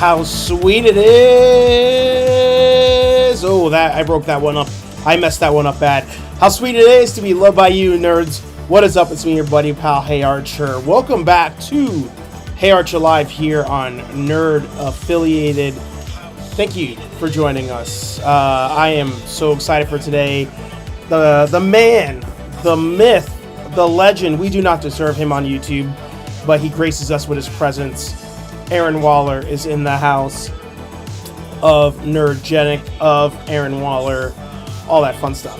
How sweet it is! Oh, that I broke that one up. I messed that one up bad. How sweet it is to be loved by you, nerds. What is up? It's me, your buddy pal, HeyArcher. Welcome back to HeyArcher Live here on Nerd Affiliated. Thank you for joining us. I am so excited for today. The man, the myth, the legend. We do not deserve him on YouTube, but he graces us with his presence. Aaron Waller is in the house of Nerdgenic, of Aaron Waller, all that fun stuff.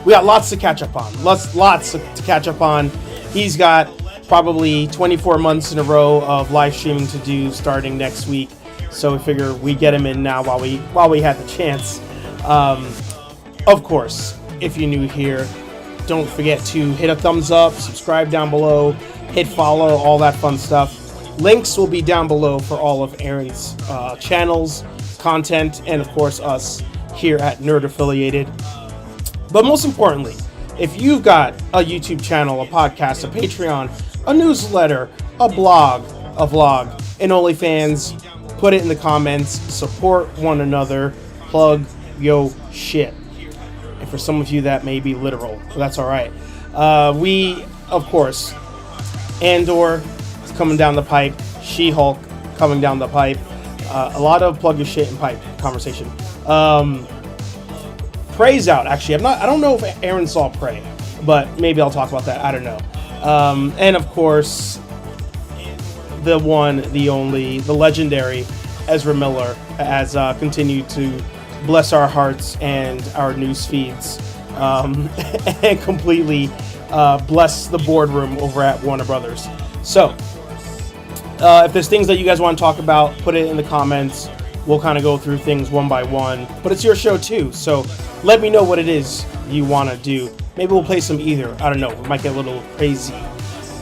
We got lots to catch up on. Lots to catch up on. He's got probably 24 months in a row of live streaming to do starting next week. So we figure we get him in now while we had the chance. Of course, if you're new here, don't forget to hit a thumbs up, subscribe down below, hit follow, all that fun stuff. Links will be down below for all of Aaron's channels, content, and of course us here at Nerd Affiliated. But most importantly, if you've got a YouTube channel, a podcast, a Patreon, a newsletter, a blog, a vlog, an OnlyFans, put it in the comments. Support one another. Plug yo shit. And for some of you, that may be literal, but that's all right. We, of course, Andor is coming down the pipe. She-Hulk coming down the pipe. A lot of plug your shit and pipe conversation. Prey's out, actually. I don't know if Aaron saw Prey, but maybe I'll talk about that. I don't know. And of course, the one, the only, the legendary Ezra Miller has continued to bless our hearts and our news feeds, and completely bless the boardroom over at Warner Brothers. So, if there's things that you guys want to talk about, put it in the comments. We'll kind of go through things one by one, but it's your show too, so let me know what it is you want to do. Maybe we'll play some either. I don't know. We might get a little crazy.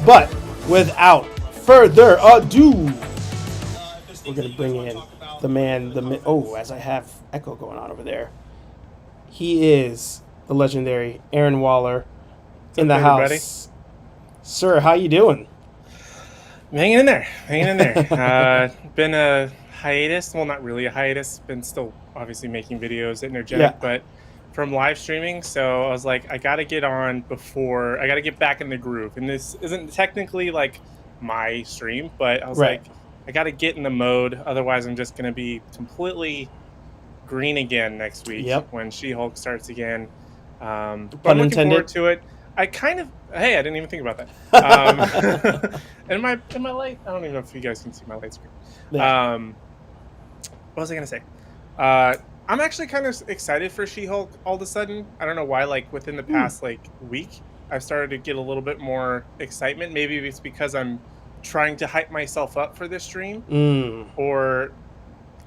But without further ado, we're going to bring in the man, as I have echo going on over there. He is the legendary Aaron Waller in the house. Everybody? Sir, how you doing? I'm hanging in there. Been a hiatus. Well, not really a hiatus. Been still obviously making videos at Nerdgenic, but from live streaming. So I was like, I got to get back in the groove. And this isn't technically like my stream, but I was like, I got to get in the mode. Otherwise, I'm just going to be completely green again next week when She-Hulk starts again. But I'm looking forward to it. I didn't even think about that. And my light, I don't even know if you guys can see my light screen. Yeah. What was I going to say? I'm actually kind of excited for She-Hulk all of a sudden. I don't know why, like within the past week, I've started to get a little bit more excitement. Maybe it's because I'm trying to hype myself up for this stream, or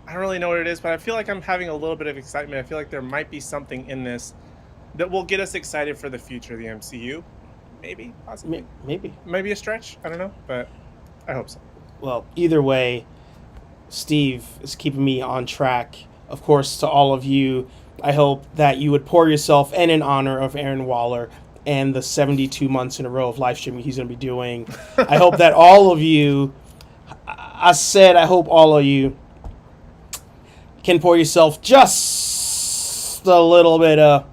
I don't really know what it is, but I feel like I'm having a little bit of excitement. I feel like there might be something in this that will get us excited for the future of the MCU. Maybe, possibly. Maybe a stretch. I don't know, but I hope so. Well, either way, Steve is keeping me on track. Of course, to all of you, I hope that you would pour yourself and in honor of Aaron Waller and the 72 months in a row of live streaming he's going to be doing. I hope that all of you, I hope all of you can pour yourself just a little bit of...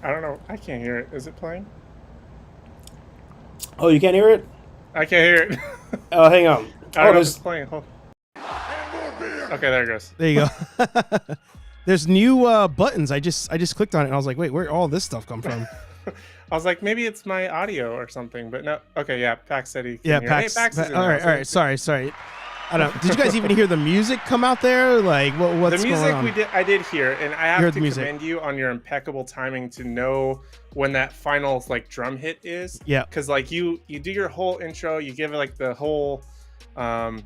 I don't know. I can't hear it. Is it playing? Oh, you can't hear it? I can't hear it. Oh, hang on. I don't know if it's playing. Hold. Okay, there it goes. There you go. There's new buttons. I just clicked on it and I was like, wait, where'd all this stuff come from? I was like, maybe it's my audio or something, but no. Okay, yeah, Pax said he can hear. Pax. Hey, Pax is in all right. Sorry. I don't. Did you guys even hear the music come out there? Like, what's going on? The music I did hear, and I have to commend you on your impeccable timing to know when that final drum hit is. Yeah. Because you do your whole intro, you give it like the whole,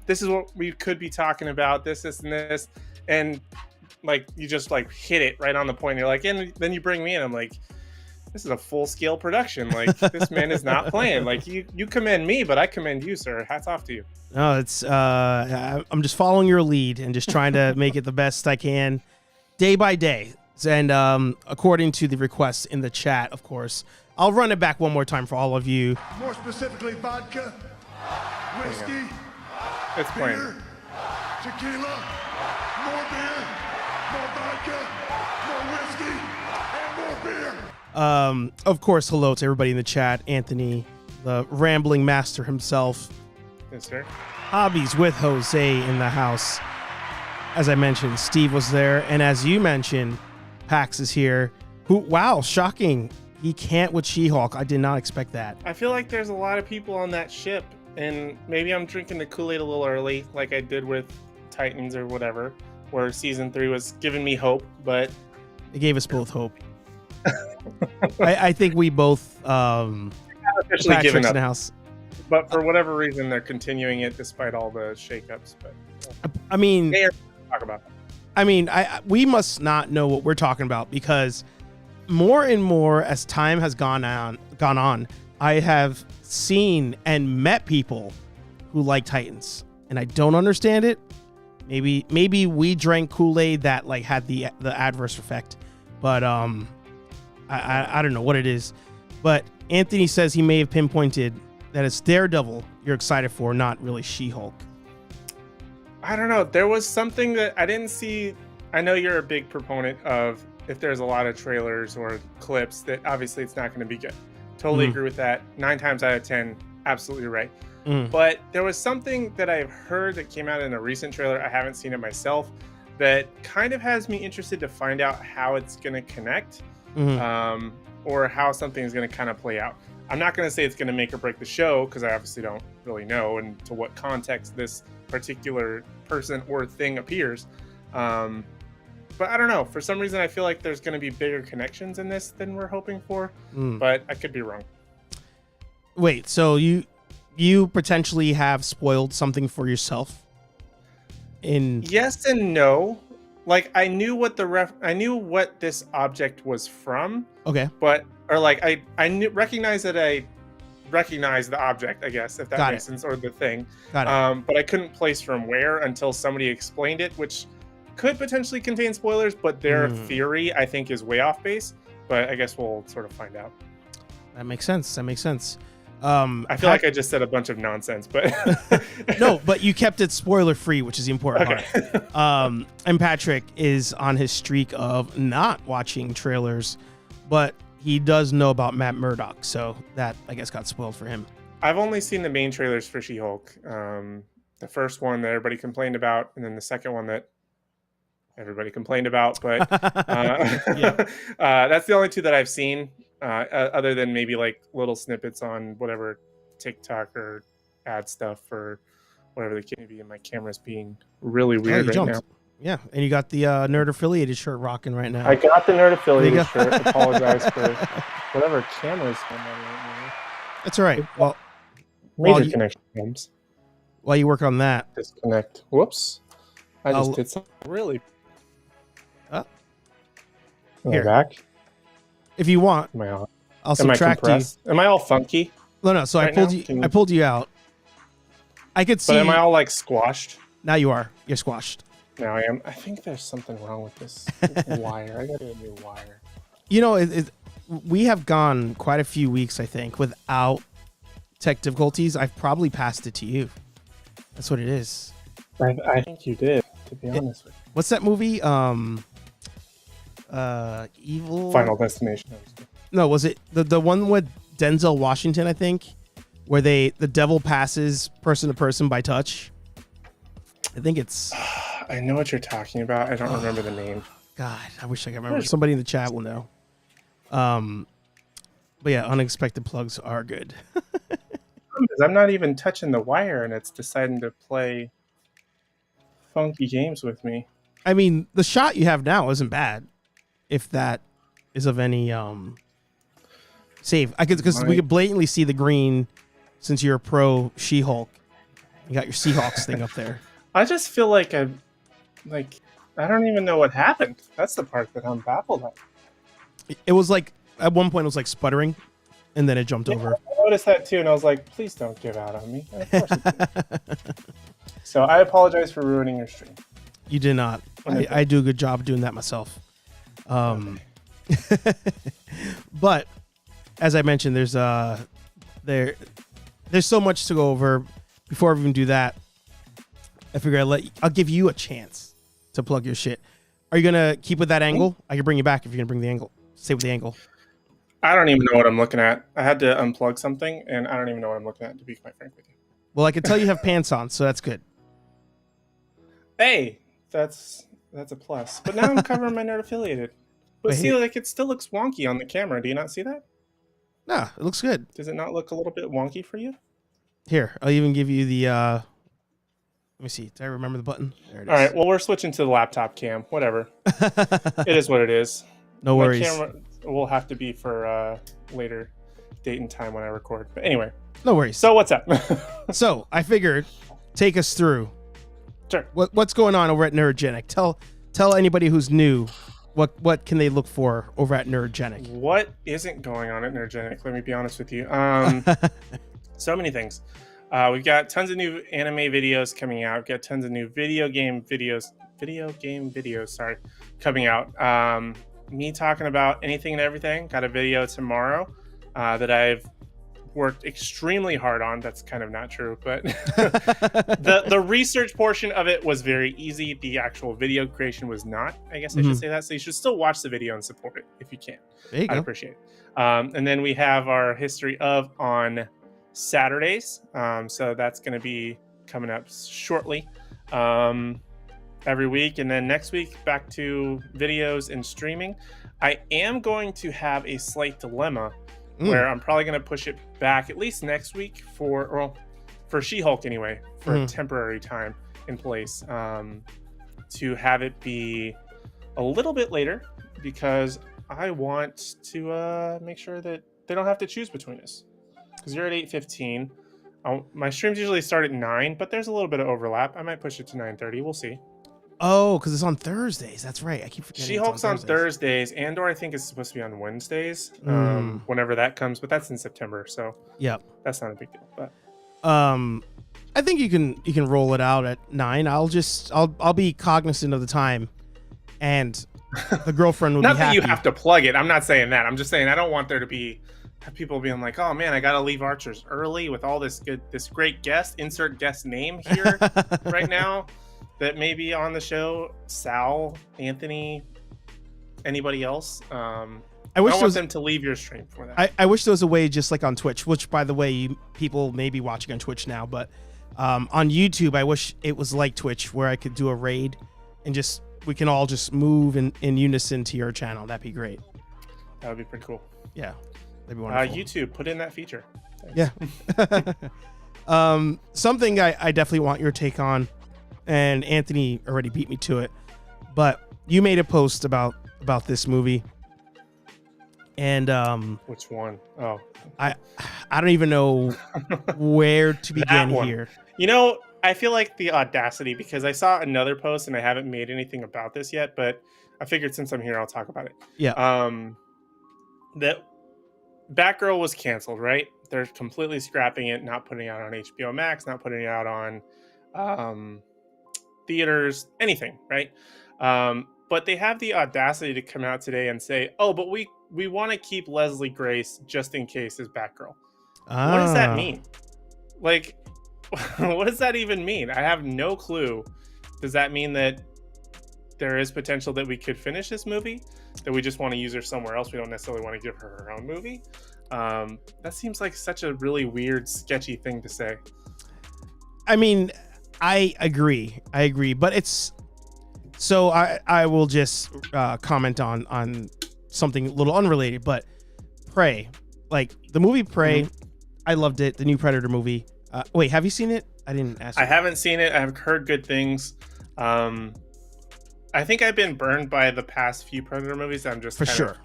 this is what we could be talking about, this, and this, and you just hit it right on the point. You're like, and then you bring me in. I'm like, this is a full-scale production. This man is not playing. You commend me, but I commend you, sir. Hats off to you. No, it's I'm just following your lead and just trying to make it the best I can day by day. And according to the requests in the chat, of course, I'll run it back one more time for all of you. More specifically, vodka, whiskey, it's playing. beer, tequila, more beer, more vodka, more whiskey, and more beer. Of course, hello to everybody in the chat. Anthony, the rambling master himself. Yes, sir. Hobbies with Jose in the house. As I mentioned, Steve was there. And as you mentioned, Pax is here. Who, wow, shocking. He can't with She-Hulk. I did not expect that. I feel like there's a lot of people on that ship, and maybe I'm drinking the Kool-Aid a little early, like I did with Titans or whatever, where season 3 was giving me hope, but It gave us both hope. I think we both officially Patrick's given in up. the house. But for whatever reason, they're continuing it despite all the shakeups. But I mean, talk about that. I mean, we must not know what we're talking about, because more and more as time has gone on, I have seen and met people who like Titans, and I don't understand it. Maybe we drank Kool-Aid that like had the adverse effect, but I don't know what it is. But Anthony says he may have pinpointed that it's Daredevil you're excited for, not really She-Hulk. I don't know. There was something that I didn't see. I know you're a big proponent of if there's a lot of trailers or clips that obviously it's not going to be good. Totally agree with that. 9 times out of 10, absolutely right. But there was something that I've heard that came out in a recent trailer. I haven't seen it myself, that kind of has me interested to find out how it's going to connect, or how something is going to kind of play out. I'm not going to say it's going to make or break the show, because I obviously don't really know and to what context this particular person or thing appears. But I don't know. For some reason, I feel like there's going to be bigger connections in this than we're hoping for. But I could be wrong. Wait, so you potentially have spoiled something for yourself? Yes and no. Like, I knew what I knew what this object was from. Okay. But I recognized that I recognized the object, I guess, if that makes sense, or the thing. Got it. But I couldn't place from where until somebody explained it, which could potentially contain spoilers, but their theory, I think, is way off base. But I guess we'll sort of find out. That makes sense. I feel like I just said a bunch of nonsense, but no, but you kept it spoiler free, which is the important part. And Patrick is on his streak of not watching trailers, but he does know about Matt Murdock, so that I guess got spoiled for him. I've only seen the main trailers for She-Hulk. The first one that everybody complained about, and then the second one that everybody complained about, but that's the only 2 that I've seen, other than maybe like little snippets on whatever TikTok or ad stuff or whatever the case may be. And my camera's being really weird right now. Yeah, and you got the nerd affiliated shirt rocking right now. I got the nerd affiliated shirt. Apologize for whatever camera's going on right now. That's all right. Well, major connection problems. While you work on that, disconnect. Whoops! I just did something really. Here. Back. If you want, I'll subtract you. Am I all funky? No. So I pulled you out. I could see. But am I all like squashed? Now you are. You're squashed. Now I am. I think there's something wrong with this wire. I got a new wire. You know, we have gone quite a few weeks, I think, without tech difficulties. I've probably passed it to you. That's what it is. I think you did, to be honest with you. What's that movie? Evil Final Destination. No, was it the one with Denzel Washington, I think, where the devil passes person to person by touch? I think it's I know what you're talking about. I don't remember the name. God, I wish I could remember. Somebody in the chat will know. But yeah, unexpected plugs are good. I'm not even touching the wire and it's deciding to play funky games with me. I mean, the shot you have now isn't bad, if that is of any save. Because we could blatantly see the green since you're a pro She-Hulk. You got your Seahawks thing up there. I just feel like I don't even know what happened. That's the part that I'm baffled at. It was like at one point it was like sputtering, and then it jumped over. I noticed that too, and I was like, "Please don't give out on me." And of course it did. So I apologize for ruining your stream. You did not. I do a good job doing that myself. But as I mentioned, there's so much to go over. Before we even do that, I figure I'll give you a chance to plug your shit. Are you gonna keep with that angle? I can bring you back if you're gonna bring the angle. Stay with the angle. I don't even know what I'm looking at. I had to unplug something, and I don't even know what I'm looking at, to be quite frank with you. Well, I can tell you have pants on, so that's good. Hey, that's a plus. But now I'm covering my Nerd Affiliated. But Wait, see, like, it still looks wonky on the camera. Do you not see that? Nah, it looks good. Does it not look a little bit wonky for you? Here, I'll even give you the. Let me see. Did I remember the button? There it is. All right. Well, we're switching to the laptop cam. Whatever. It is what it is. No worries. My camera will have to be for later date and time when I record. But anyway. No worries. So what's up? So I figured, take us through. Sure. What's going on over at Nerdgenic? Tell anybody who's new, what can they look for over at Nerdgenic? What isn't going on at Nerdgenic? Let me be honest with you. So many things. We've got tons of new anime videos coming out. We've got tons of new video game videos, coming out. Me talking about anything and everything. Got a video tomorrow that I've worked extremely hard on. That's kind of not true, but the research portion of it was very easy. The actual video creation was not, I guess I should say that. So you should still watch the video and support it if you can. I'd appreciate it. And then we have our history of on Saturdays. So that's going to be coming up shortly every week. And then next week, back to videos and streaming. I am going to have a slight dilemma where I'm probably going to push it back at least next week for She-Hulk anyway, for a temporary time in place, to have it be a little bit later, because I want to make sure that they don't have to choose between us. Because you're at 8:15. My streams usually start at 9, but there's a little bit of overlap. I might push it to 9:30. We'll see. Oh, because it's on Thursdays. That's right. I keep forgetting. She-Hulk's on Thursdays. Andor, I think, is supposed to be on Wednesdays. Whenever that comes, but that's in September, so yeah, that's not a big deal. But I think you can roll it out at 9. I'll be cognizant of the time, and the girlfriend will not be that happy. You have to plug it. I'm not saying that. I'm just saying I don't want there to be people being like, oh man, I gotta leave Archers early with all this great guest. Insert guest name here right now. That may be on the show, Sal, Anthony, anybody else. I want them to leave your stream for that. I wish there was a way, just like on Twitch, which, by the way, people may be watching on Twitch now, but on YouTube, I wish it was like Twitch, where I could do a raid and we can all just move in unison to your channel. That'd be great. That would be pretty cool. Yeah, that'd be wonderful. YouTube, put in that feature. Thanks. Yeah. Something I definitely want your take on, and Anthony already beat me to it, but you made a post about this movie, and which one? Oh, I don't even know where to begin here. You know, I feel like the audacity, because I saw another post and I haven't made anything about this yet, but I figured since I'm here, I'll talk about it. Yeah. That Batgirl was canceled, right? They're completely scrapping it, not putting it out on HBO Max, not putting it out on theaters, anything, right? But they have the audacity to come out today and say, oh, but we want to keep Leslie Grace just in case as Batgirl. What does that mean? Like, what does that even mean? I have no clue. Does that mean that there is potential that we could finish this movie? That we just want to use her somewhere else? We don't necessarily want to give her her own movie? That seems like such a really weird, sketchy thing to say. I mean, I agree, but it's so I will just comment on something a little unrelated, but Prey, like the movie Prey, I loved it. The new Predator movie. Wait, have you seen it? I didn't ask. I haven't seen it. I've heard good things. I think I've been burned by the past few Predator movies. I'm just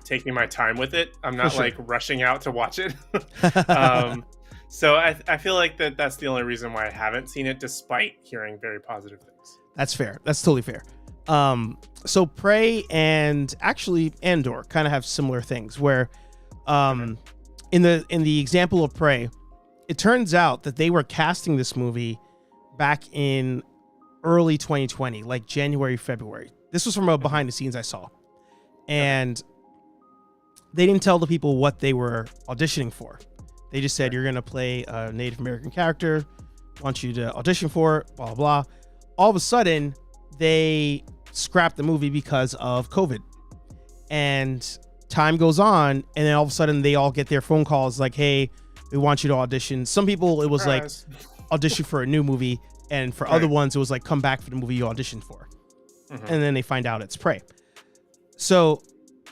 taking my time with it. I'm not like rushing out to watch it. So I feel like that's the only reason why I haven't seen it, despite hearing very positive things. That's fair. That's totally fair. So Prey and actually Andor kind of have similar things where in the example of Prey, it turns out that they were casting this movie back in early 2020, like January, February. This was from a behind the scenes I saw. And they didn't tell the people what they were auditioning for. They just said, you're going to play a Native American character. Want you to audition for it, blah, blah, blah. all of a sudden they scrapped the movie because of COVID. And time goes on, and then all of a sudden they all get their phone calls like, hey, we want you to audition. Some people, it was like audition for a new movie, and for other ones it was like come back for the movie you auditioned for. And then they find out it's Prey. So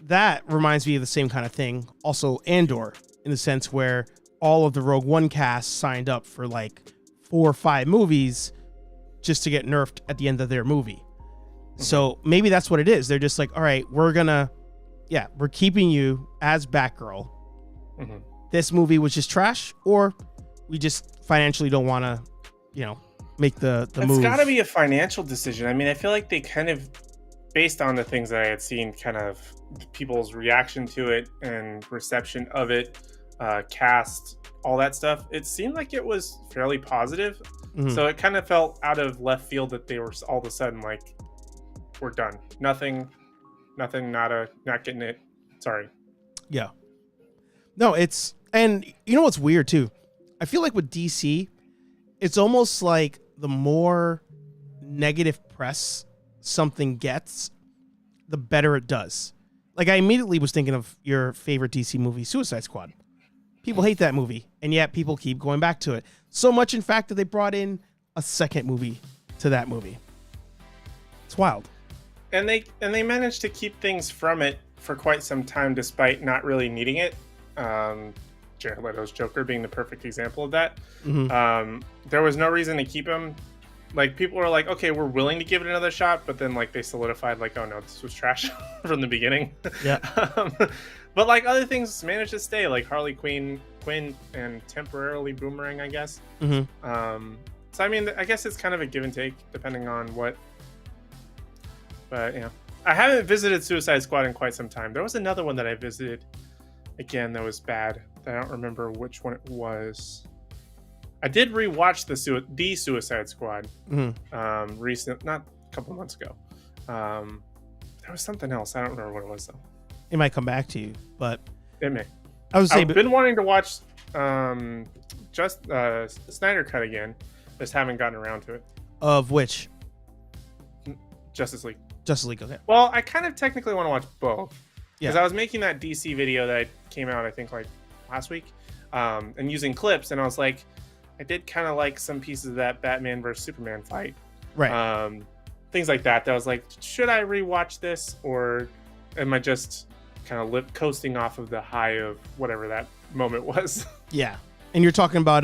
that reminds me of the same kind of thing. Also Andor, in the sense where all of the Rogue One cast signed up for like 4 or 5 movies just to get nerfed at the end of their movie. So maybe that's what it is. They're just like, all right, we're keeping you as Batgirl. This movie was just trash, or we just financially don't want to, make the move. It's got to be a financial decision. I mean, I feel like they kind of, based on the things that I had seen, kind of people's reaction to it and reception of it, cast, all that stuff, it seemed like it was fairly positive. So it kind of felt out of left field that they were all of a sudden like, we're done. Nothing, not getting it. Sorry. Yeah. No, and you know what's weird too? I feel like with DC, it's almost like the more negative press something gets, the better it does. Like, I immediately was thinking of your favorite DC movie, Suicide Squad. People hate that movie, and yet people keep going back to it. So much, in fact, that they brought in a second movie to that movie. It's wild. And they managed to keep things from it for quite some time, despite not really needing it. Jared Leto's Joker being the perfect example of that. There was no reason to keep him. Like, people were like, okay, we're willing to give it another shot, but then like they solidified like, oh no, this was trash from the beginning. Yeah. But like other things managed to stay, like Harley Quinn, and temporarily Boomerang, I guess. So I mean, I guess it's kind of a give and take depending on what. But I haven't visited Suicide Squad in quite some time. There was another one that I visited again that was bad. I don't remember which one it was. I did rewatch the Suicide Squad recent, not a couple months ago. There was something else. I don't remember what it was though. It might come back to you, but it may. I've been wanting to watch just Snyder Cut again. Just haven't gotten around to it. Of which? Justice League. Okay. Well, I kind of technically want to watch both. Because Yeah. I was making that DC video that came out, I think, like last week, and using clips, and I was like, I did kind of like some pieces of that Batman versus Superman fight. Right. Things like that. That I was like, should I rewatch this, or am I just kind of coasting off of the high of whatever that moment was? Yeah. And you're talking about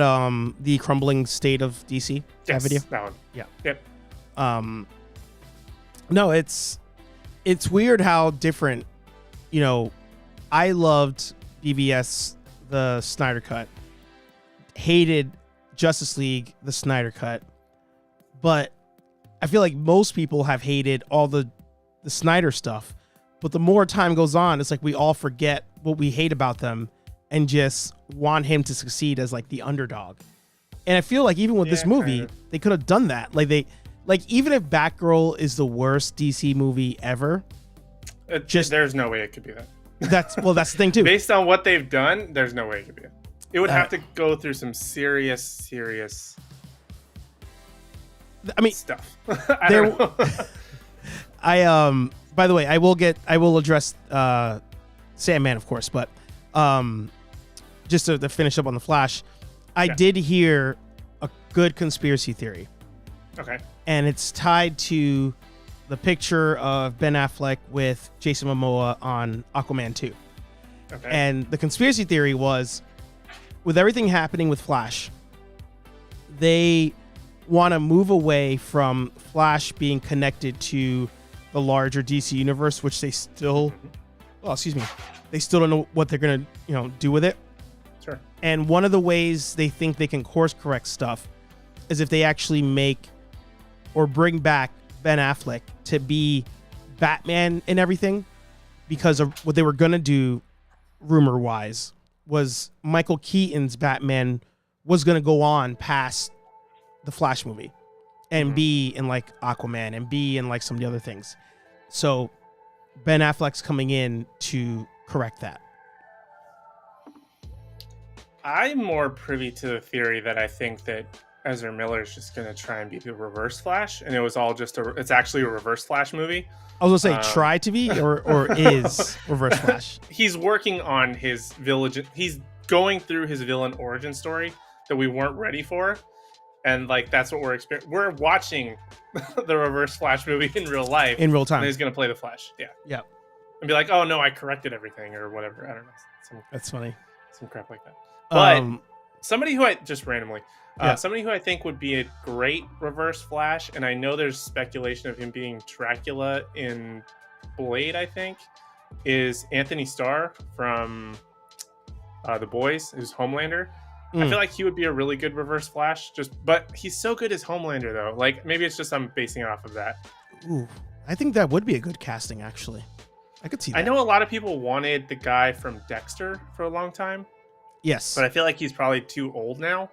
the crumbling state of DC? Yes, that video? that one. Yeah. Yep. No, it's weird how different, I loved BVS, the Snyder Cut, hated Justice League, the Snyder Cut, but I feel like most people have hated all the Snyder stuff, but the more time goes on, it's like we all forget what we hate about them and just want him to succeed as like the underdog. And I feel like even with this movie, they could have done that. Like even if Batgirl is the worst DC movie ever, there's no way it could be that. That's the thing too. Based on what they've done, there's no way it could be that. It would have to go through some serious stuff. I don't know. By the way, I will address Sandman, of course, but just to finish up on the Flash, I did hear a good conspiracy theory. Okay. And it's tied to the picture of Ben Affleck with Jason Momoa on Aquaman 2. Okay. And the conspiracy theory was, with everything happening with Flash, they want to move away from Flash being connected to the larger DC universe, which they still, they still don't know what they're going to, do with it. Sure. And one of the ways they think they can course correct stuff is if they actually make or bring back Ben Affleck to be Batman and everything, because of what they were going to do, rumor wise, was Michael Keaton's Batman was going to go on past the Flash movie and be in like Aquaman and be in like some of the other things. So Ben Affleck's coming in to correct that. I'm more privy to the theory that I think that Ezra Miller is just gonna try and be the Reverse Flash, and it was all just it's actually a Reverse Flash movie. I was gonna say try to be or is Reverse Flash. He's working on his village. He's going through his villain origin story that we weren't ready for, and like that's what we're experiencing. We're watching the Reverse Flash movie in real life, in real time. And he's gonna play the Flash. Yeah. And be like, oh no, I corrected everything or whatever. I don't know. That's funny. Some crap like that. But somebody who I just randomly. Somebody who I think would be a great Reverse Flash, and I know there's speculation of him being Dracula in Blade, I think, is Anthony Starr from The Boys, who's Homelander. I feel like he would be a really good Reverse Flash, but he's so good as Homelander, though. Like, maybe it's just I'm basing it off of that. Ooh, I think that would be a good casting, actually. I could see that. I know a lot of people wanted the guy from Dexter for a long time. Yes. But I feel like he's probably too old now.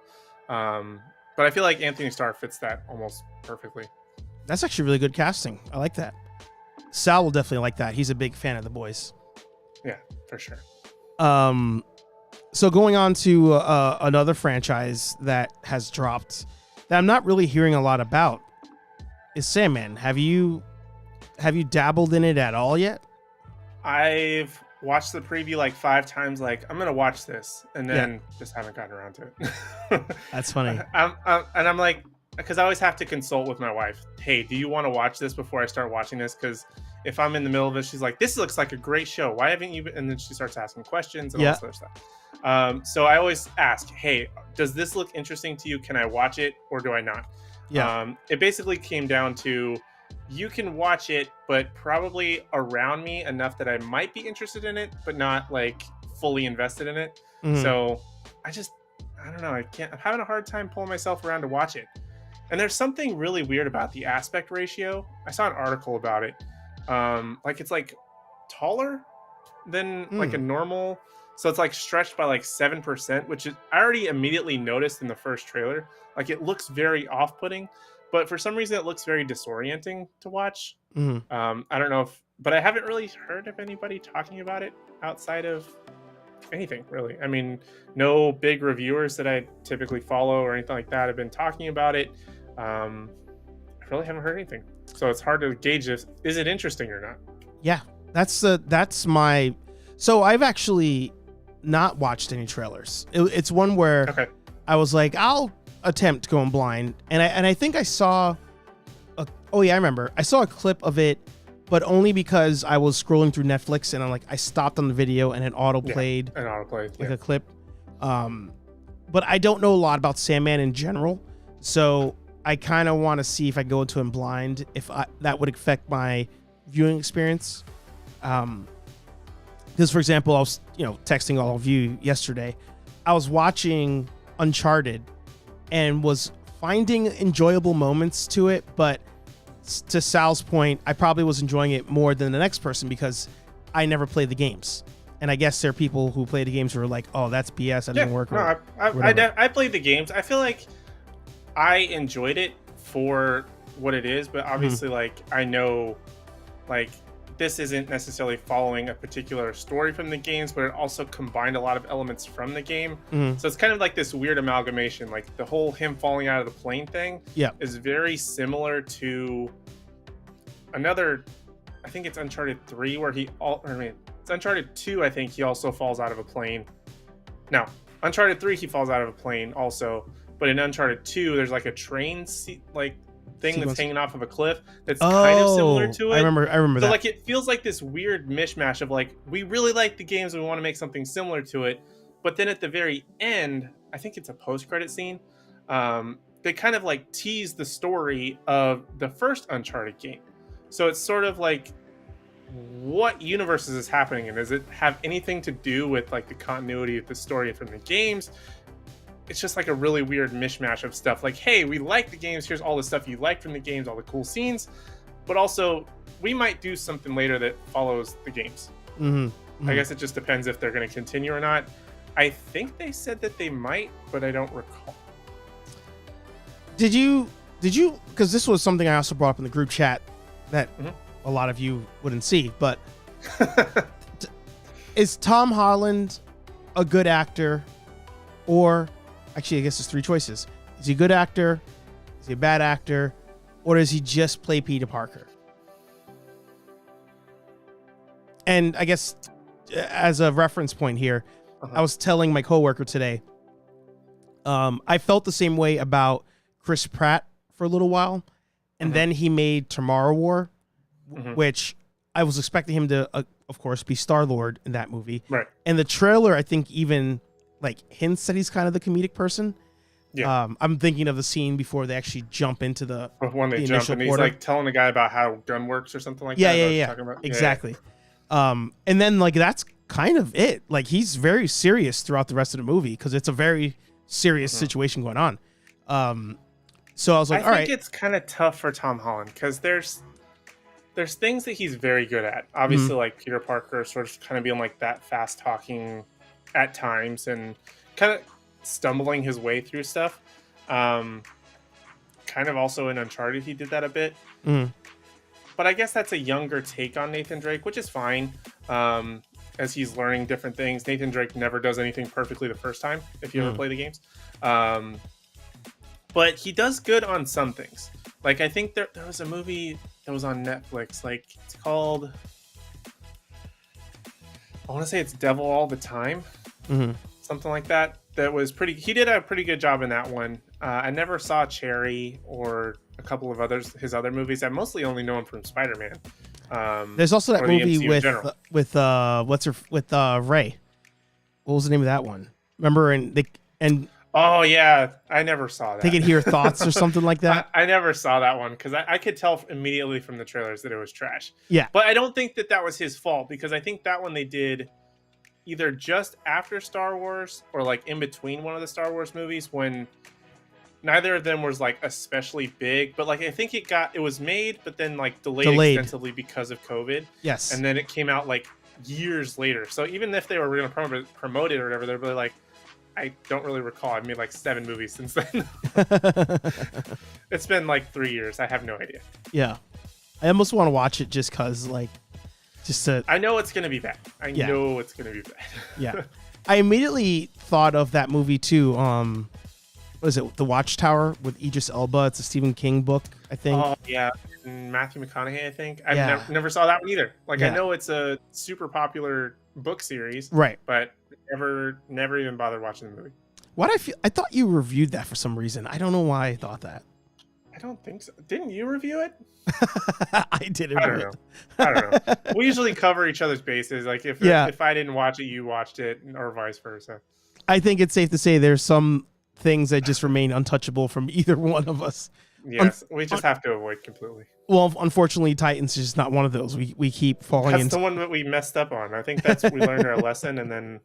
But I feel like Anthony Starr fits that almost perfectly. That's actually really good casting. I like that. Sal will definitely like that. He's a big fan of The Boys. Yeah, for sure. So going on to another franchise that has dropped that I'm not really hearing a lot about is Sandman. Have you dabbled in it at all yet? I've watched the preview like 5 times. Like, I'm gonna watch this, and then just haven't gotten around to it. That's funny. I'm like, because I always have to consult with my wife. Hey, do you want to watch this before I start watching this? Because if I'm in the middle of it, she's like, "This looks like a great show. Why haven't you?" And then she starts asking questions and all this other stuff. So I always ask, "Hey, does this look interesting to you? Can I watch it, or do I not?" Yeah. It basically came down to, you can watch it, but probably around me enough that I might be interested in it, but not like fully invested in it. So I don't know. I'm having a hard time pulling myself around to watch it. And there's something really weird about the aspect ratio. I saw an article about it. Like it's like taller than like a normal. So it's like stretched by like 7%, which is, I already immediately noticed in the first trailer. Like it looks very off-putting. But for some reason, it looks very disorienting to watch. I don't know but I haven't really heard of anybody talking about it outside of anything, really. I mean, no big reviewers that I typically follow or anything like that have been talking about it. I really haven't heard anything. So it's hard to gauge is it interesting or not? Yeah, that's my... So I've actually not watched any trailers. It's one where I was like, I'll attempt going blind, and I think I saw I remember I saw a clip of it, but only because I was scrolling through Netflix and I stopped on the video and it auto-played like a clip. But I don't know a lot about Sandman in general, so I kind of want to see if I go into him blind, if that would affect my viewing experience. Because for example, I was texting all of you yesterday, I was watching Uncharted and was finding enjoyable moments to it, but to Sal's point, I probably was enjoying it more than the next person because I never played the games. And I guess there are people who play the games who are like, oh, that's BS, that didn't work. No, I played the games. I feel like I enjoyed it for what it is, but obviously like I know like this isn't necessarily following a particular story from the games, but it also combined a lot of elements from the game. So it's kind of like this weird amalgamation. Like the whole him falling out of the plane thing is very similar to another, I think it's Uncharted 3 where it's Uncharted 2, I think he also falls out of a plane. No, Uncharted 3 he falls out of a plane also, but in Uncharted 2 there's like a train thing that's hanging off of a cliff that's kind of similar to it. I remember that. So like it feels like this weird mishmash of like, we really like the games and we want to make something similar to it, but then at the very end, I think it's a post-credit scene, they kind of like tease the story of the first Uncharted game. So it's sort of like, what universe is this happening in? Does it have anything to do with like the continuity of the story from the games? It's just like a really weird mishmash of stuff. Like, hey, we like the games. Here's all the stuff you like from the games, all the cool scenes. But also, we might do something later that follows the games. I guess it just depends if they're going to continue or not. I think they said that they might, but I don't recall. Did you? Because this was something I also brought up in the group chat that a lot of you wouldn't see. But is Tom Holland a good actor, or actually, I guess there's 3 choices. Is he a good actor? Is he a bad actor? Or does he just play Peter Parker? And I guess as a reference point here, I was telling my coworker today, I felt the same way about Chris Pratt for a little while. And then he made Tomorrow War, which I was expecting him to, of course, be Star-Lord in that movie. Right. And the trailer, I think, even like hints that he's kind of the comedic person. Yeah. I'm thinking of the scene before they actually jump into the when they jump and he's like telling the guy about how gun works or something like that. Yeah. Exactly. And then like that's kind of it. Like he's very serious throughout the rest of the movie because it's a very serious situation going on. So I was like, all right. I think it's kind of tough for Tom Holland because there's things that he's very good at. Obviously, like Peter Parker sort of kind of being like that fast talking at times and kind of stumbling his way through stuff. Kind of also in Uncharted, he did that a bit. But I guess that's a younger take on Nathan Drake, which is fine. As he's learning different things. Nathan Drake never does anything perfectly the first time, if you ever play the games. But he does good on some things. Like, I think there was a movie that was on Netflix. Like, it's called... I want to say it's Devil All the Time. Something like that. That was pretty... He did a pretty good job in that one. I never saw Cherry or a couple of his other movies. I mostly only know him from Spider-Man. There's also that movie with Ray. What was the name of that one? Remember? Oh yeah, I never saw that. They could hear thoughts or something like that. I never saw that one because I could tell immediately from the trailers that it was trash. Yeah, but I don't think that was his fault because I think that one they did either just after Star Wars or like in between one of the Star Wars movies when neither of them was like especially big. But like I think it was made, but then like delayed extensively because of COVID. Yes, and then it came out like years later. So even if they were going to promote it or whatever, they're really like. I don't really recall. I've made like 7 movies since then. It's been like 3 years. I have no idea. Yeah. I almost want to watch it just because, like, I know it's going to be bad. I know it's going to be bad. Yeah. I immediately thought of that movie too. What is it? The Watchtower with Idris Elba. It's a Stephen King book, I think. Oh, yeah. Matthew McConaughey, I think. I never saw that one either. Like, I know it's a super popular book series. Right. But never even bothered watching the movie. I thought you reviewed that for some reason. I don't know why I thought that. I don't think so. Didn't you review it? I didn't. I don't know. We usually cover each other's bases. Like if I didn't watch it, you watched it, or vice versa. I think it's safe to say there's some things that just remain untouchable from either one of us. Yes, we just have to avoid completely. Well, unfortunately, Titans is just not one of those. We keep falling into. That's the one that we messed up on. I think we learned our lesson and then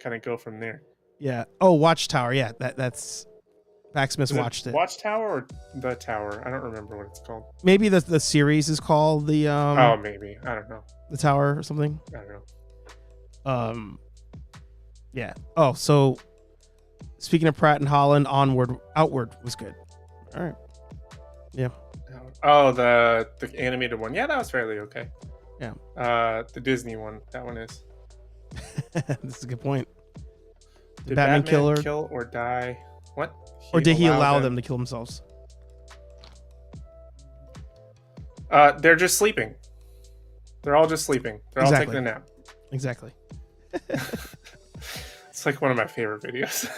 kind of go from there. Yeah. Oh, Watchtower. Yeah, that's Backsmith watched it. Watchtower or The Tower? I don't remember what it's called. Maybe the series is called the. Oh, maybe I don't know. The Tower or something. I don't know. Yeah. Oh, so speaking of Pratt and Holland, Outward was good. All right. Yeah. Oh, the animated one. Yeah, that was fairly okay. Yeah. The Disney one. That one is. This is a good point. Did Batman kill or die? What? Or did he allow them to kill themselves? They're just sleeping. They're all just sleeping. They're all taking a nap. Exactly. It's like one of my favorite videos.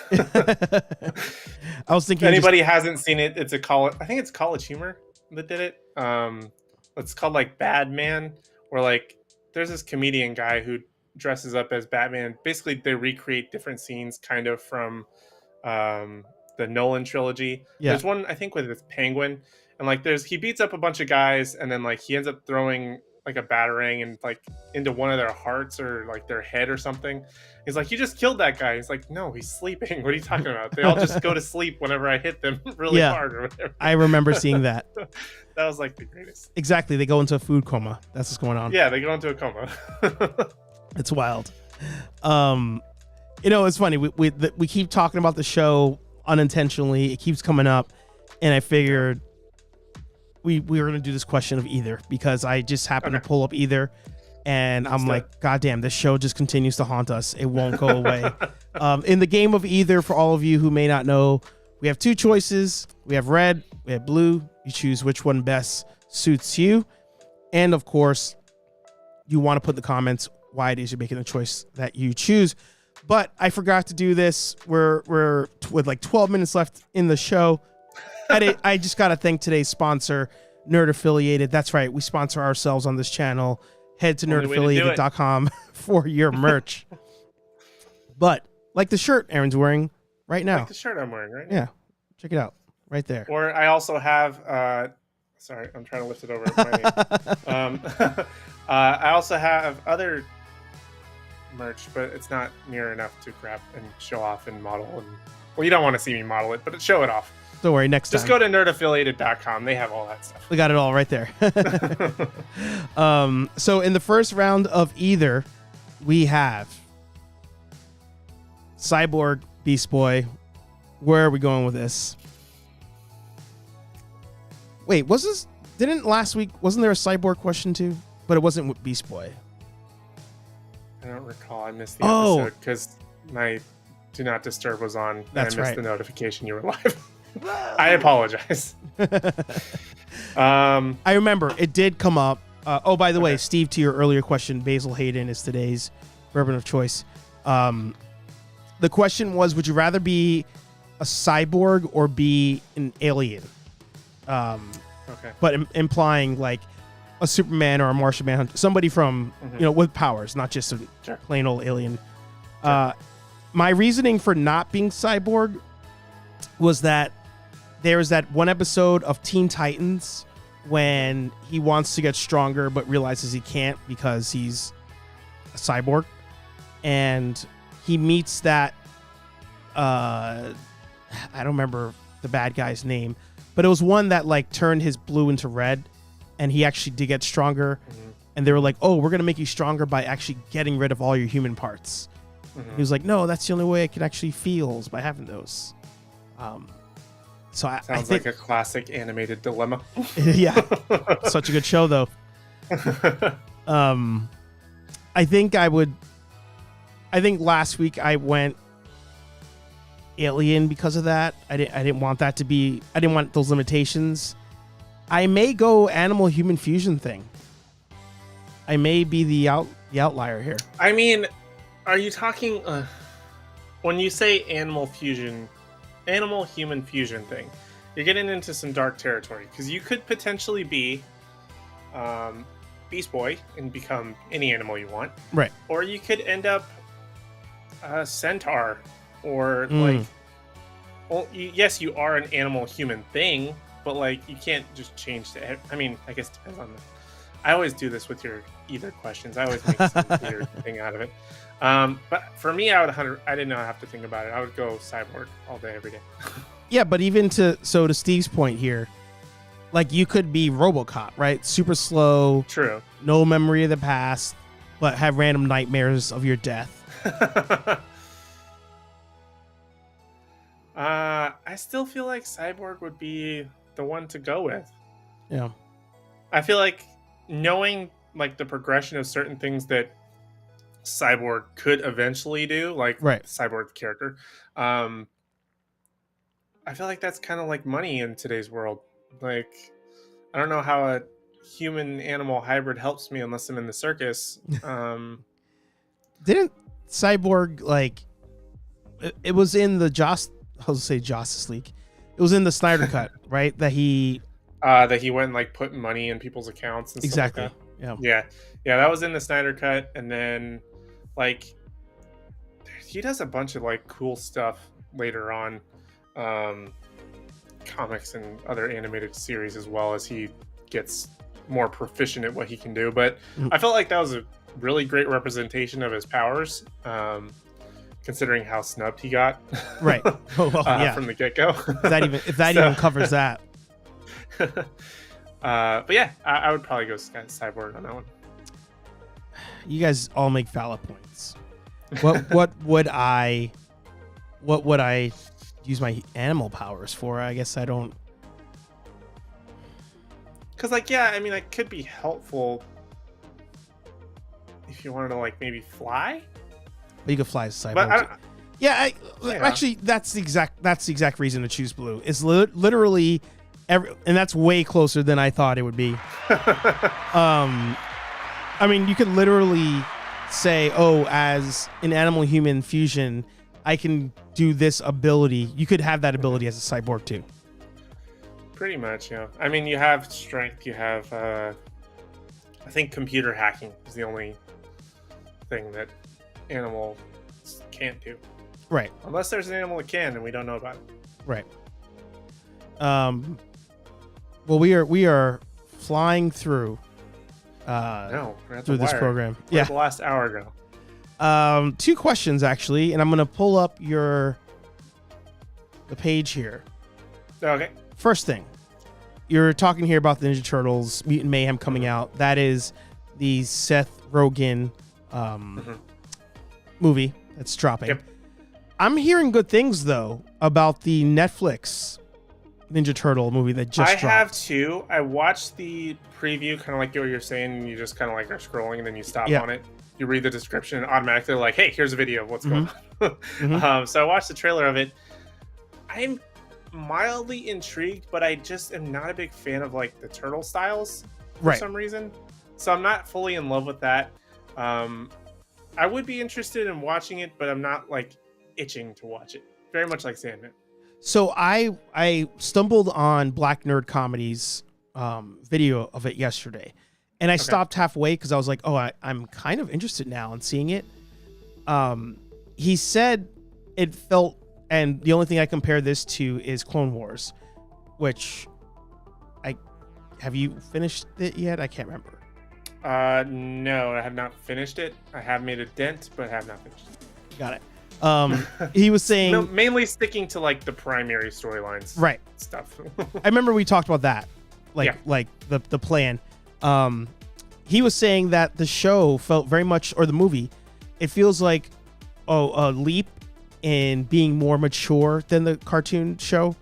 I was thinking. If anybody hasn't seen it, it's I think it's College Humor that did it. It's called like Bad Man, where like there's this comedian guy who dresses up as Batman. Basically, they recreate different scenes, kind of from the Nolan trilogy. Yeah. There's one I think with this penguin, and like he beats up a bunch of guys, and then like he ends up throwing like a batarang and like into one of their hearts or like their head or something. He's like, you just killed that guy. He's like, no, he's sleeping. What are you talking about? They all just go to sleep whenever I hit them really hard or whatever. I remember seeing that. That was like the greatest. Exactly. They go into a food coma. That's what's going on. Yeah, they go into a coma. It's wild. It's funny. We keep talking about the show unintentionally. It keeps coming up, and I figured we were gonna do this question of Either because I just happened to pull up Either, and I'm like, God damn, this show just continues to haunt us. It won't go away. In the game of Either, for all of you who may not know, We have two choices. We have red, we have blue. You choose which one best suits you. And of course, you want to put in the comments why it is you're making the choice that you choose. But I forgot to do this. We're with like 12 minutes left in the show. I just got to thank today's sponsor, Nerd Affiliated. That's right. We sponsor ourselves on this channel. Head to nerdaffiliated.com for your merch. But like the shirt Aaron's wearing right now. Like the shirt I'm wearing right now. Yeah. Check it out. Right there. Or I also have, sorry, I'm trying to lift it over my name. I also have other merch, but it's not near enough to grab and show off and model. And well, you don't want to see me model it, but show it off. Don't worry, next time. Just go to nerdaffiliated.com. They have all that stuff. We got it all right there. So in the first round of either, we have Cyborg, Beast Boy. Where are we going with this? Wait, wasn't there a Cyborg question too? But it wasn't with Beast Boy. I don't recall. I missed the episode because my Do Not Disturb was on. That's and I missed right. the notification you were live. I apologize. I remember it did come up. By the way, Okay. Steve, to your earlier question, Basil Hayden is today's bourbon of choice. The question was, would you rather be a cyborg or be an alien? Okay. But implying like a Superman or a Martian Manhunter, somebody from, with powers, not just a Sure. plain old alien. My reasoning for not being cyborg was that there's that one episode of Teen Titans when he wants to get stronger but realizes he can't because he's a cyborg, and he meets that I don't remember the bad guy's name, but it was one that like turned his blue into red, and he actually did get stronger. And they were like, oh, we're gonna make you stronger by actually getting rid of all your human parts. He was like, no, that's the only way I can actually feel is by having those. So I Sounds think, like a classic animated dilemma. yeah, such a good show though. I think last week I went alien because of that. I didn't want that to be. I didn't want those limitations. I may go animal human fusion thing. I may be the outlier here. I mean, are you talking when you say animal human fusion thing? You're getting into some dark territory because you could potentially be Beast Boy and become any animal you want, Right. or you could end up a centaur, or like, well, yes, you are an animal human thing, but like you can't just change to. I mean, I guess it depends on the. I always do this with your either questions. I always make some either thing out of it. But for me, I did not have to think about it. I would go cyborg all day, every day. Yeah, but even to Steve's point here, like you could be RoboCop, right? Super slow, True. no memory of the past, but have random nightmares of your death. I still feel like cyborg would be the one to go with. Yeah. I feel like knowing like the progression of certain things that cyborg could eventually do, like Right. cyborg character, I feel like that's kind of like money in today's world. Like, I don't know how a human animal hybrid helps me unless I'm in the circus. Didn't Cyborg like it was in the Justice League. It was in the Snyder cut, right? That he that he went and like put money in people's accounts and exactly. stuff like that. Yeah, that was in the Snyder cut, and then like he does a bunch of like cool stuff later on, comics and other animated series, as well as he gets more proficient at what he can do. But I felt like that was a really great representation of his powers, considering how snubbed he got Right. Well, yeah. from the get-go. if that even covers that. But yeah, I would probably go cyborg on that one. You guys all make valid points. What would I use my animal powers for? I guess I don't. Because like, yeah, I mean, it could be helpful if you wanted to like maybe fly. But you could fly as a cyborg. But Yeah, actually, that's the exact reason to choose blue. Is literally and that's way closer than I thought it would be. I mean, you could literally say, "Oh, as an animal-human fusion, I can do this ability." You could have that ability as a cyborg too. Pretty much, yeah. I mean, you have strength. You have, I think, computer hacking is the only thing that animals can't do. Right. Unless there's an animal that can, and we don't know about it. Right. Well, we are flying through. No, we're at through the this wire. program. We're Yeah. at the last hour ago. 2 questions actually, and I'm gonna pull up the page here. Okay. First thing, you're talking here about the Ninja Turtles Mutant Mayhem coming out. That is the Seth Rogen movie that's dropping. Yep. I'm hearing good things though about the Netflix Ninja Turtle movie that just dropped. I have too. I watched the preview, kind of like what you're saying, and you just kind of like are scrolling and then you stop on it. You read the description and automatically like, hey, here's a video of what's going on. So I watched the trailer of it. I'm mildly intrigued, but I just am not a big fan of like the turtle styles for some reason. So I'm not fully in love with that. I would be interested in watching it, but I'm not like itching to watch it. Very much like Sandman. So I stumbled on Black Nerd Comedy's video of it yesterday, and I stopped halfway because I was like, oh, I'm kind of interested now in seeing it. He said it felt, and the only thing I compare this to is Clone Wars, which have you finished it yet? I can't remember. No, I have not finished it. I have made a dent, but have not finished it. Got it. He was saying no, mainly sticking to like the primary storylines, right? Stuff. I remember we talked about that, like the plan. He was saying that the show felt very much, or the movie, it feels like a leap in being more mature than the cartoon show.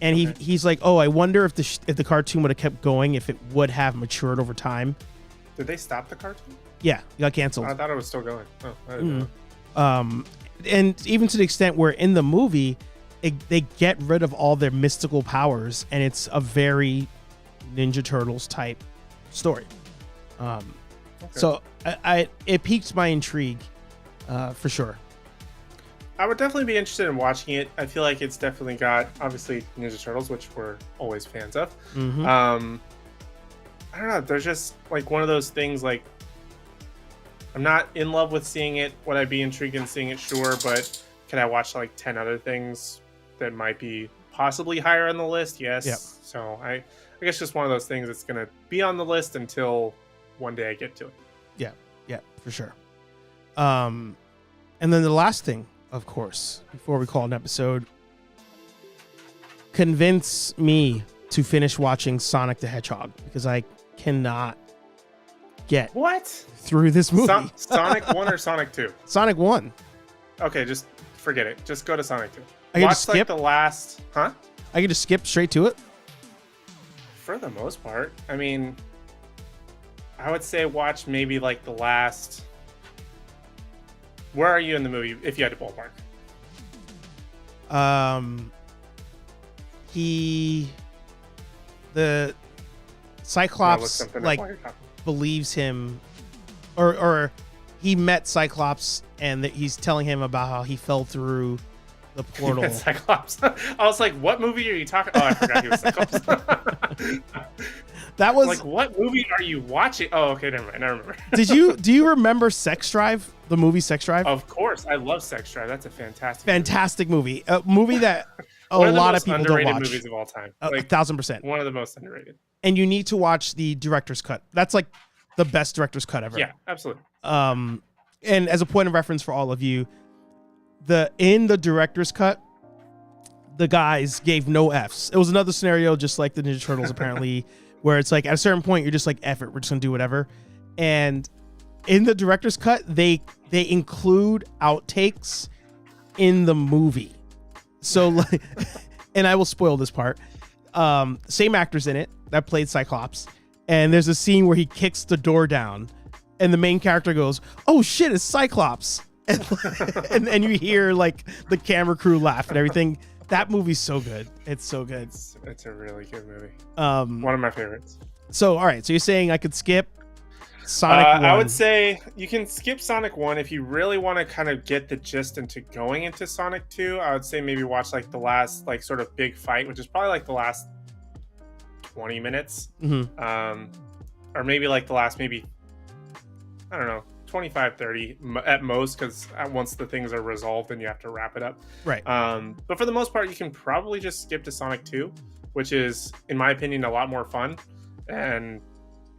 And he's like, oh, I wonder if the cartoon would have kept going, if it would have matured over time. Did they stop the cartoon? Yeah, it got canceled. I thought it was still going. Oh, I didn't know. And even to the extent where in the movie, they get rid of all their mystical powers, and it's a very Ninja Turtles type story. So it piqued my intrigue, for sure. I would definitely be interested in watching it. I feel like it's definitely got, obviously, Ninja Turtles, which we're always fans of. I don't know. There's just like one of those things like, I'm not in love with seeing it. Would I be intrigued in seeing it? Sure. But can I watch like 10 other things that might be possibly higher on the list? Yes. Yep. So I guess just one of those things that's going to be on the list until one day I get to it. Yeah, for sure. And then the last thing, of course, before we call it an episode, convince me to finish watching Sonic the Hedgehog, because I cannot get through this movie. Sonic 1 or Sonic 2? Sonic 1. Okay, just forget it. Just go to Sonic 2. I can just skip? Like the last... Huh? I can just skip straight to it? For the most part. I mean, I would say watch maybe like the last... Where are you in the movie, if you had to ballpark? The Cyclops like believes him, or he met Cyclops and he's telling him about how he fell through the portal. He met Cyclops. I was like, what movie are you talking? Oh, I forgot he was Cyclops. That was like, what movie are you watching? Oh, okay, never mind. I remember. Do you remember Sex Drive? The movie Sex Drive? Of course, I love Sex Drive. That's a fantastic movie. A movie that a lot of people don't watch. Movies of all time. Like, 1,000%. One of the most underrated. And you need to watch the director's cut. That's like the best director's cut ever. Yeah, absolutely. And as a point of reference for all of you, in the director's cut, the guys gave no Fs. It was another scenario just like the Ninja Turtles apparently, where it's like at a certain point you're just like, F it, we're just gonna do whatever. And in the director's cut, they include outtakes in the movie. So like, and I will spoil this part. Same actors in it that played Cyclops, and there's a scene where he kicks the door down, and the main character goes, "Oh shit, it's Cyclops," and you hear like the camera crew laugh and everything. That movie's so good. It's so good. It's a really good movie. One of my favorites. So, all right. So you're saying I could skip Sonic 1? I would say you can skip Sonic 1 if you really want to kind of get the gist into going into Sonic 2. I would say maybe watch like the last like sort of big fight, which is probably like the last 20 minutes. Or maybe like the last maybe, I don't know, 25, 30 at most, because once the things are resolved, then you have to wrap it up. Right. But for the most part, you can probably just skip to Sonic 2, which is, in my opinion, a lot more fun and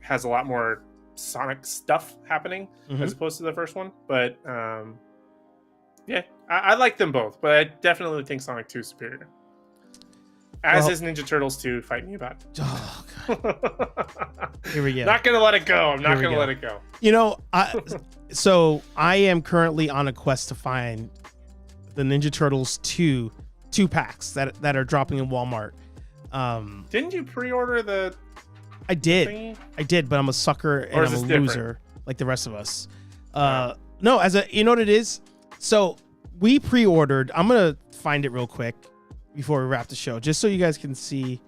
has a lot more Sonic stuff happening as opposed to the first one. But yeah, I like them both, but I definitely think Sonic 2 is superior. As is Ninja Turtles 2, Fight Me About It. Oh, God. Here we go. Not gonna let it go. I'm not gonna let it go. You know, so I am currently on a quest to find the Ninja Turtles 2 packs that are dropping in Walmart. Didn't you pre-order the? I did. Thingy? I did, but I'm a sucker and I'm a loser like the rest of us. No, you know what it is? So we pre-ordered. I'm gonna find it real quick before we wrap the show, just so you guys can see.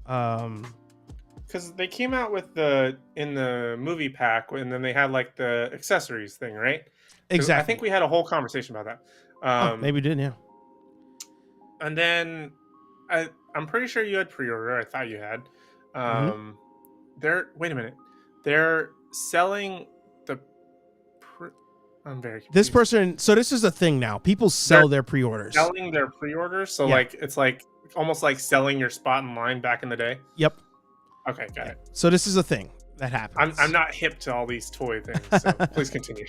Because they came out with in the movie pack, and then they had like the accessories thing, right? Exactly. I think we had a whole conversation about that. Maybe we did, yeah. And then I'm pretty sure you had pre-order. I thought you had. Wait a minute. They're selling the. I'm very confused. This person. So this is a thing now. People sell their pre-orders. Selling their pre-orders. So like it's like almost like selling your spot in line back in the day. Yep. Okay, got it. So this is a thing that happens. I'm not hip to all these toy things, so please continue.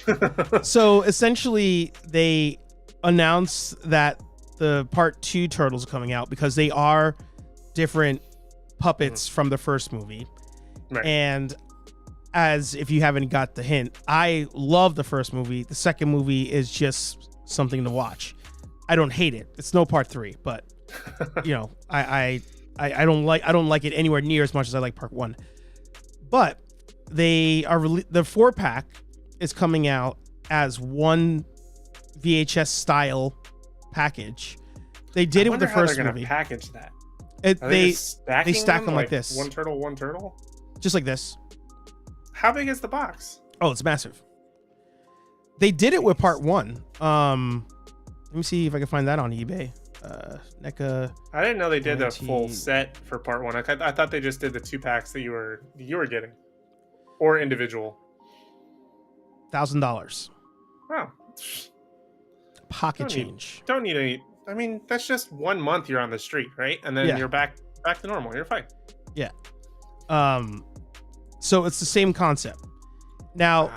So essentially, they announced that the Part 2 Turtles are coming out because they are different puppets from the first movie. Right. And as if you haven't got the hint, I love the first movie. The second movie is just something to watch. I don't hate it. It's no Part 3, but you know, I don't like it anywhere near as much as I like Part 1. But they are the 4-pack is coming out as one VHS style package. They did it with the first movie. Package that. They stack them like this. One turtle. Just like this. How big is the box? Oh, it's massive. They did it with Part 1. Let me see if I can find that on eBay. NECA. I didn't know they did a full set for Part 1. I thought they just did the 2 packs that you were getting, or individual. $1,000. Wow. Pocket change. Don't need any. I mean, that's just 1 month you're on the street, right? And then you're back to normal. You're fine. Yeah. So it's the same concept. Now,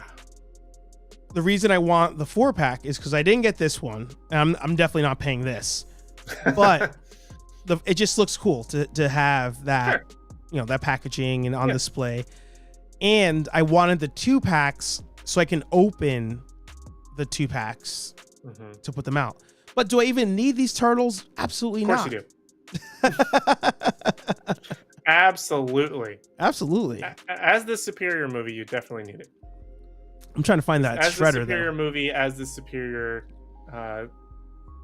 the reason I want the 4-pack is because I didn't get this one. And I'm definitely not paying this. But it just looks cool to have that, that packaging and on display. And I wanted the 2 packs so I can open the 2 packs to put them out. But do I even need these turtles? Absolutely not. Of course you do. Absolutely. As the superior movie, you definitely need it. I'm trying to find that as shredder. The superior movie, as the superior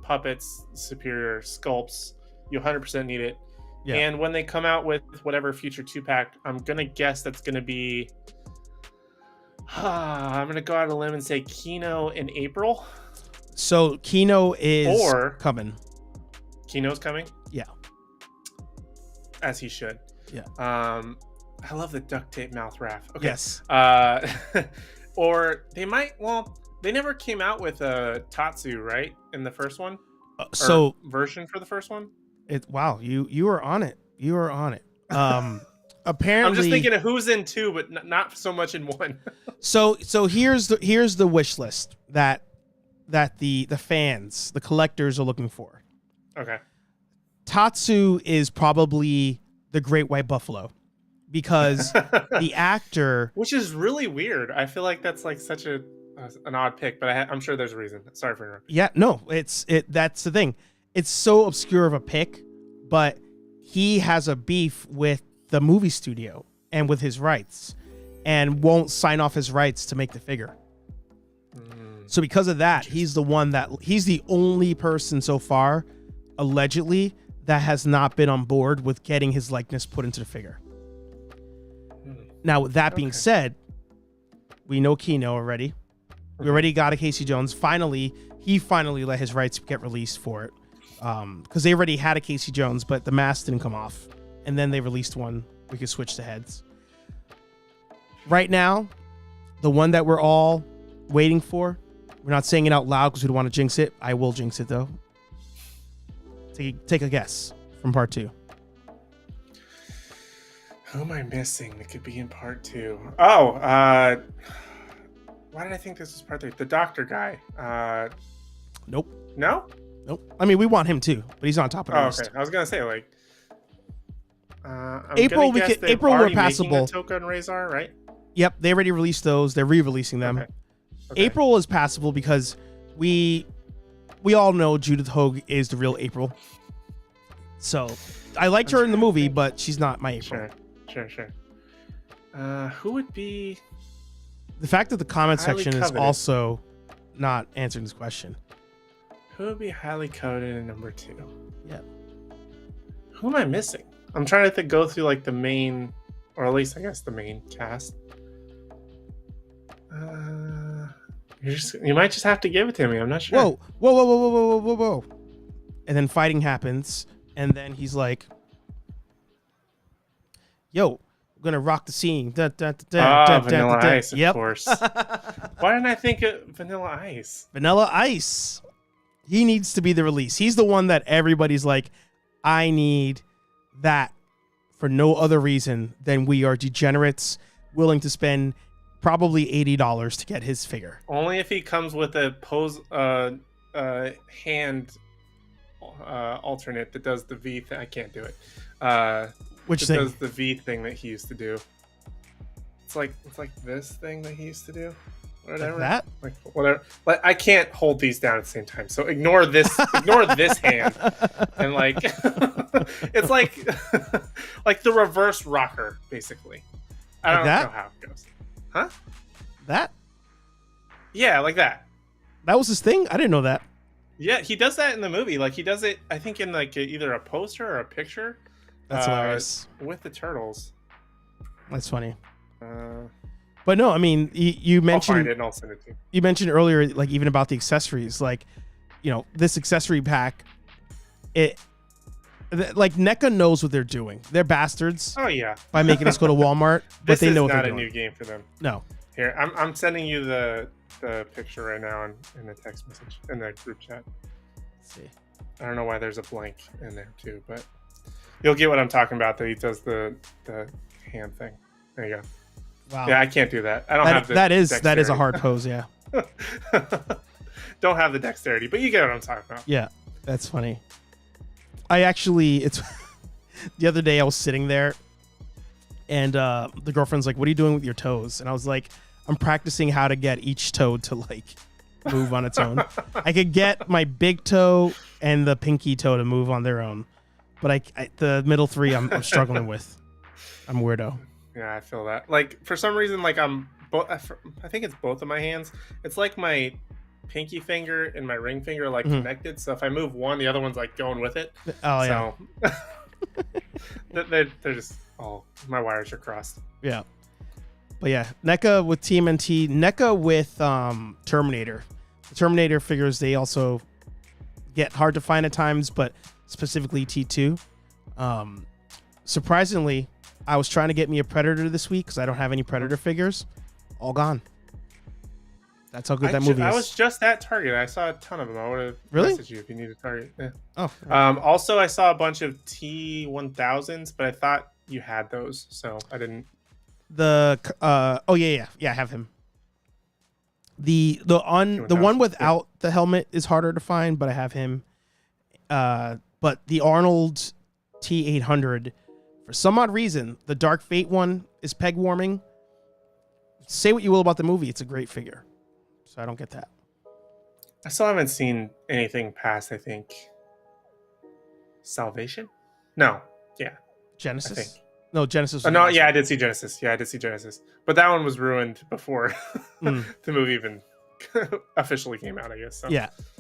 puppets, superior sculpts, you 100% need it. Yeah. And when they come out with whatever future 2-pack, I'm gonna guess that's gonna be. I'm gonna go out on a limb and say Kino in April. So Kino is coming. Kino's coming? Yeah. As he should. Yeah. I love the duct tape mouth Raph. Okay. Yes. Or they might. Well, they never came out with a Tatsu, right? In the first one. So version for the first one. Wow, you are on it. You are on it. Apparently, I'm just thinking of who's in 2, but not so much in 1. so here's the wish list that the fans, the collectors are looking for. Okay. Tatsu is probably the Great White Buffalo because the actor, which is really weird. I feel like that's like such an odd pick, but I'm sure there's a reason. Sorry for interrupting. Yeah, no, that's the thing. It's so obscure of a pick, but he has a beef with the movie studio and with his rights and won't sign off his rights to make the figure. So because of that, he's the only person so far, allegedly, that has not been on board with getting his likeness put into the figure. Now, with that being said, we know Keno already. We already got a Casey Jones. He finally let his rights get released for it. Because they already had a Casey Jones, but the mask didn't come off. And then they released one. We could switch the heads. Right now, the one that we're all waiting for, we're not saying it out loud because we don't want to jinx it. I will jinx it, though. Take a guess from part 2. Who am I missing that could be in part 2? Oh, why did I think this was part 3? The doctor guy. Nope. No? Nope. I mean, we want him too, but he's on top of the list. Okay. I was gonna say like. April were passable. Toka and Razor, right? Yep, they already released those. They're re-releasing them. Okay. April is passable because we all know Judith Hogue is the real April. So I liked her in the movie, but she's not my April. Sure. Who would be? The fact that the comment section coveted. is also not answering this question. Who would be highly coded in number 2? Yeah. Who am I missing? I'm trying to go through like the main, or at least I guess the main cast. You might just have to give it to me. I'm not sure. Whoa. And then fighting happens, and then he's like, "Yo, we're gonna rock the scene." Vanilla Ice, of yep. course. Why didn't I think of Vanilla Ice? Vanilla Ice. He needs to be the release. He's the one that everybody's like, I need that for no other reason than we are degenerates willing to spend probably $80 to get his figure. Only if he comes with a pose hand alternate that does the V thing. I can't do it. Which thing? Does the V thing that he used to do. It's like this thing that he used to do. Whatever. Like that? Like whatever. But I can't hold these down at the same time. So ignore this. Ignore this hand. And like, it's like the reverse rocker, basically. I don't know how it goes. Huh? That? Yeah, like that. That was his thing? I didn't know that. Yeah, he does that in the movie. Like he does it, I think, in like either a poster or a picture. That's hilarious. With the turtles. That's funny. But no, I mean, you mentioned. I'll find it and I'll send it to you. You mentioned earlier, like even about the accessories, like, you know, this accessory pack. Like NECA knows what they're doing. They're bastards. Oh yeah. By making us go to Walmart, but they know what they're doing. This is not a new game for them. No. Here, I'm sending you the picture right now in the text message in the group chat. Let's see. I don't know why there's a blank in there too, but you'll get what I'm talking about. That he does the hand thing. There you go. Wow. Yeah, I can't do that. I don't have the that is dexterity. a hard pose, yeah. Don't have the dexterity, but you get what I'm talking about. Yeah, that's funny. It's the other day I was sitting there and the girlfriend's like, "What are you doing with your toes?" And I was like, "I'm practicing how to get each toe to like move on its own." I could get my big toe and the pinky toe to move on their own, but the middle three I'm struggling with. I'm a weirdo. Yeah, I feel that. Like for some reason, like I think it's both of my hands. It's like my pinky finger and my ring finger are like connected. So if I move one, the other one's like going with it. Oh yeah. They're just my wires are crossed. Yeah. But yeah, NECA with TMNT, NECA with Terminator. The Terminator figures, they also get hard to find at times, but specifically T2. Surprisingly, I was trying to get me a Predator this week because I don't have any Predator figures. All gone. That's how good that movie is. I was just at Target. I saw a ton of them. I would have messaged you if you needed Target. Yeah. Oh. Right. Also, I saw a bunch of T1000s, but I thought you had those, so I didn't. Yeah, I have him. The one without the helmet is harder to find, but I have him. But the Arnold T800, for some odd reason, the Dark Fate one is peg warming. Say what you will about the movie, it's a great figure. So I don't get that. I still haven't seen anything past, I think, Salvation? No. Yeah. Genesis? I think. No, Genesis. No, yeah, I did see Genesis. But that one was ruined before the movie even officially came out, I guess. So.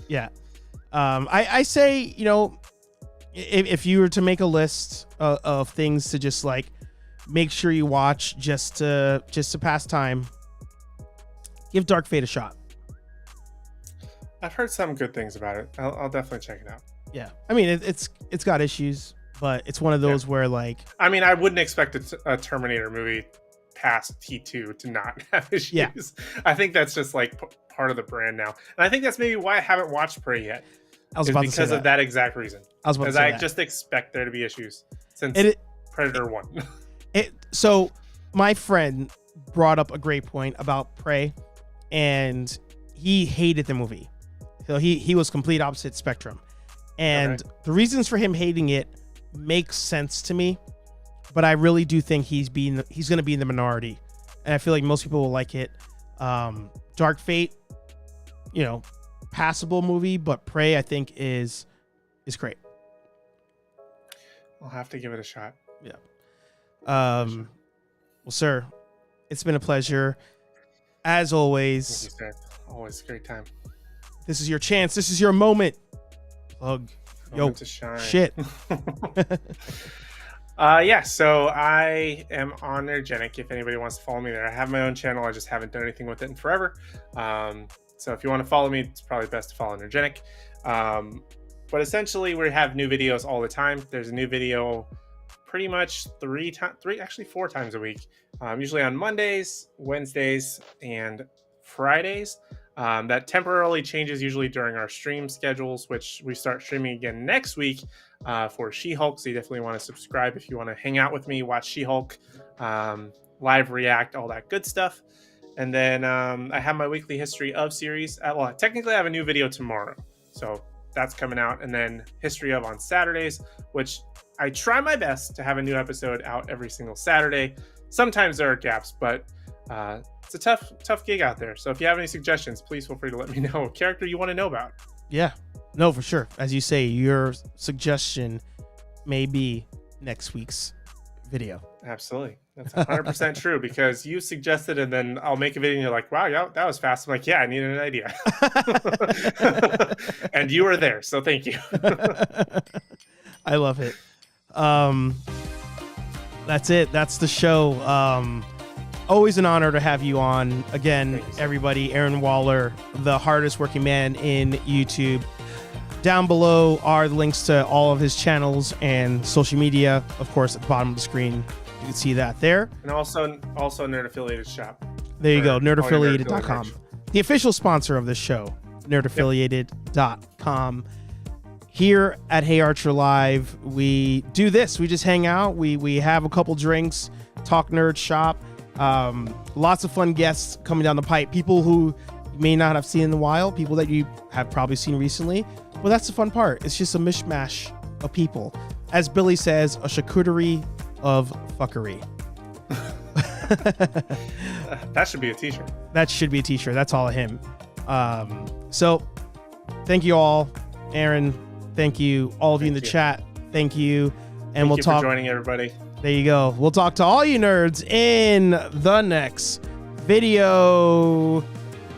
Yeah. I say, if you were to make a list of things to just like make sure you watch just to pass time, give Dark Fate a shot. I've heard some good things about it. I'll definitely check it out. Yeah, I mean it's got issues, but it's one of those where like, I mean, I wouldn't expect a Terminator movie past T2 to not have issues. Yeah. I think that's just like part of the brand now, and I think that's maybe why I haven't watched Prey yet. I was about to say because of that exact reason. I just expect there to be issues since Predator 1. So my friend brought up a great point about Prey, and he hated the movie. So he was complete opposite spectrum, and the reasons for him hating it makes sense to me, but I really do think he's going to be in the minority, and I feel like most people will like it. Dark Fate, passable movie, but Prey I think is great. I'll have to give it a shot. Yeah. Well, sir, it's been a pleasure as always. Thank you, sir. Always a great time. This is your chance. This is your moment. Plug. Yo, to shine. Shit. So I am on Nerdgenic if anybody wants to follow me there. I have my own channel. I just haven't done anything with it in forever. So if you want to follow me, it's probably best to follow Nerdgenic. But essentially, we have new videos all the time. There's a new video pretty much 4 times a week. Usually on Mondays, Wednesdays, and Fridays. That temporarily changes usually during our stream schedules, which we start streaming again next week for She-Hulk. So you definitely want to subscribe if you want to hang out with me, watch She-Hulk, live react, all that good stuff. And then I have my weekly history of series. Technically I have a new video tomorrow, so that's coming out. And then history of on Saturdays, which I try my best to have a new episode out every single Saturday. Sometimes there are gaps, but it's a tough gig out there. So if you have any suggestions, please feel free to let me know a character you want to know about. Yeah, no, for sure. As you say, your suggestion may be next week's video. Absolutely. That's 100% true, because you suggested, and then I'll make a video and you're like, wow, yeah, that was fast. I'm like, yeah, I needed an idea. And you were there, so thank you. I love it. That's it. That's the show. Always an honor to have you on. Again, everybody, Aaron Waller, the hardest working man in YouTube. Down below are the links to all of his channels and social media. Of course, at the bottom of the screen, you can see that there. And also Nerd Affiliated shop. There you go, nerdaffiliated.com. The official sponsor of this show, nerdaffiliated.com. Here at HeyArcher Live, we do this. We just hang out. We have a couple drinks, talk nerd shop. Lots of fun guests coming down the pipe. People who you may not have seen in a while. People that you have probably seen recently. Well, that's the fun part. It's just a mishmash of people. As Billy says, a charcuterie of fuckery. That should be a t-shirt. That should be a t-shirt. That's all of him. So thank you all. Aaron, thank you. All of you in the chat, thank you. And we'll talk for joining everybody. There you go. We'll talk to all you nerds in the next video.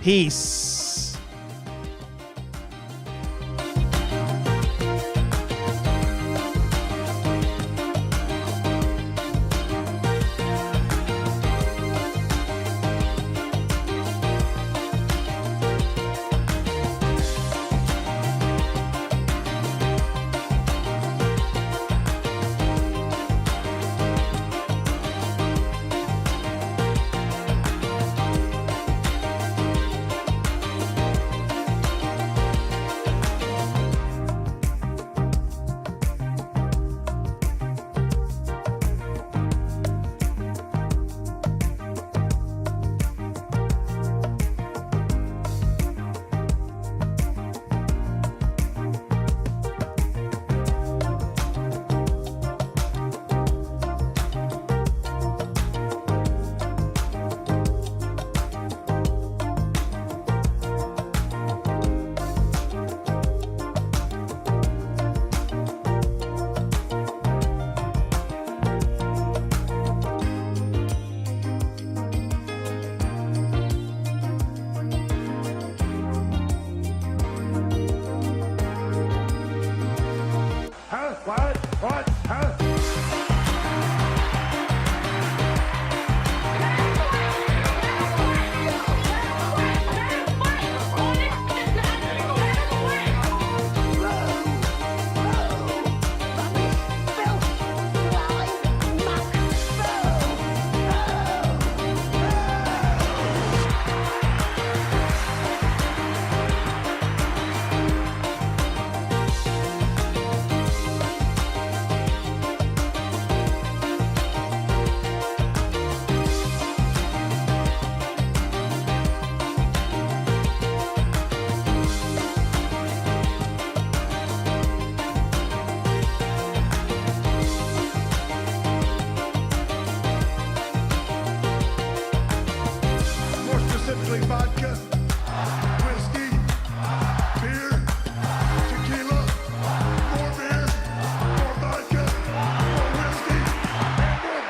Peace. What? Huh? More specifically, vodka.